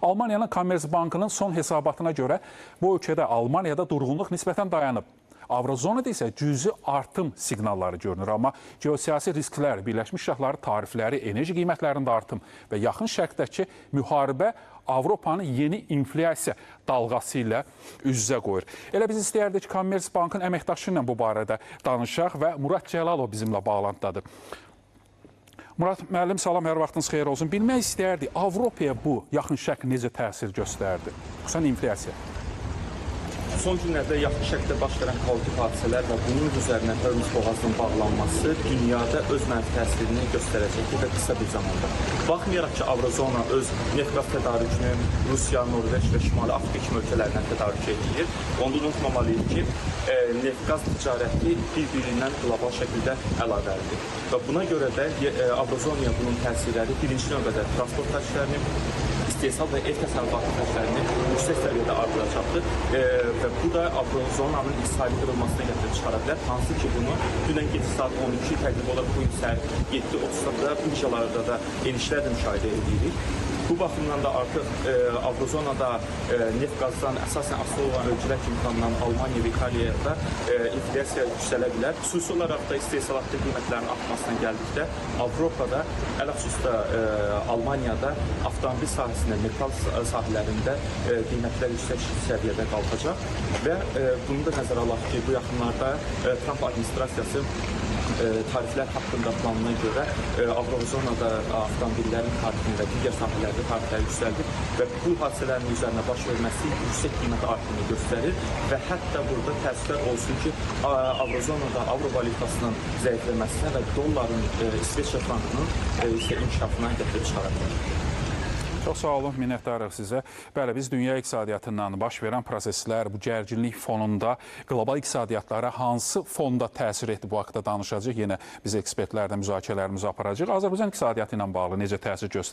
Almaniyanın Commerzbankının son hesabatına görə bu ölkədə Almaniyada durğunluq nisbətən dayanıb. Avrozonada isə cüzi artım siqnalları görünür. Amma geosiyasi risklər, Birləşmiş Ştatların tarifləri, enerji qiymətlərində artım və yaxın şərqdəki müharibə Avropanı yeni inflyasiya dalğası ilə üz-üzə qoyur. Elə biz istəyərdik ki, Commerzbankın əməkdaşı ilə bu barədə danışaq və Murad Cəlalov bizimlə bağlantıdadır. Murad müəllim, salam, hər vaxtınız xeyir olsun. Bilmək istəyərdik, Avropaya bu yaxın şərq necə təsir göstərdi? Xüsusən inflyasiya. Son günlərdə yaxın şərqdə baş verən kaotik hadisələr və bunun üzərinə Hörmüz boğazının bağlanması dünyada öz mənfi təsirini göstərəcəkdir və qısa bir zamanda. Baxmayaraq ki, Avrozona öz neft-qaz tədarükünü Rusiya, Norveç və Şimali Afrika kimi ölkələrindən tədarük edir. Onu unutmamalıyıq ki, neft-qaz ticarəti bir-birindən qlobal şəkildə əlaqəlidir. Və buna görə də Avrozonaya bunun təsirləri birinci növbədə transport xərclərinin, istehsal və ev təsərrüfatı xərclərini yüksək səviyyədə artıracaqdır və bu da Avrozonanın iqtisadi qırılmasına gətirib çıxara bilər. Hansı ki, bunu dünən gecə saat 12 təqrib olaraq bu gün səhər 7:30-da birjalarda da enişlər də müşahidə edirik. Bu baxımdan da artıq Avrozonada neft-qazdan əsasən asılı olan ölkələr kimi tanınan Almaniya və İtaliyaya da inflyasiya yüksələ bilər. Xüsusi olaraq da istehsalatda qiymətlərin artmasına gəldikdə Avropada, ələxüsusda Almaniyada avtomobil sahəsində, metal sahələrində qiymətlər yüksək səviyyədə qalxacaq və bunu da nəzərə alaq ki, bu yaxınlarda Trump administrasiyası tariflər haqqında planına görə Avrozonada avtomobillərin tarifini və digər sahələrdə tarifləri yüksəldir və bu hadisələrin üzərinə baş verməsi yüksək qiymət artımını göstərir və hətta burada təəssüflər olsun ki, Avrozonada avro valyutasının zəifləməsinə və dolların İsveçrə frankının isə inkişafına gətirib çıxarır. Çox sağ olun, minnətdarıq sizə. Bəli, biz dünya iqtisadiyyatından baş verən proseslər, bu gərginlik fonunda qlobal iqtisadiyyatlara hansı fonda təsir etdi bu haqda danışacağıq. Yenə biz ekspertlərlə müzakirələrimizi aparacağıq. Azərbaycan iqtisadiyyatı ilə bağlı necə təsir göstərir?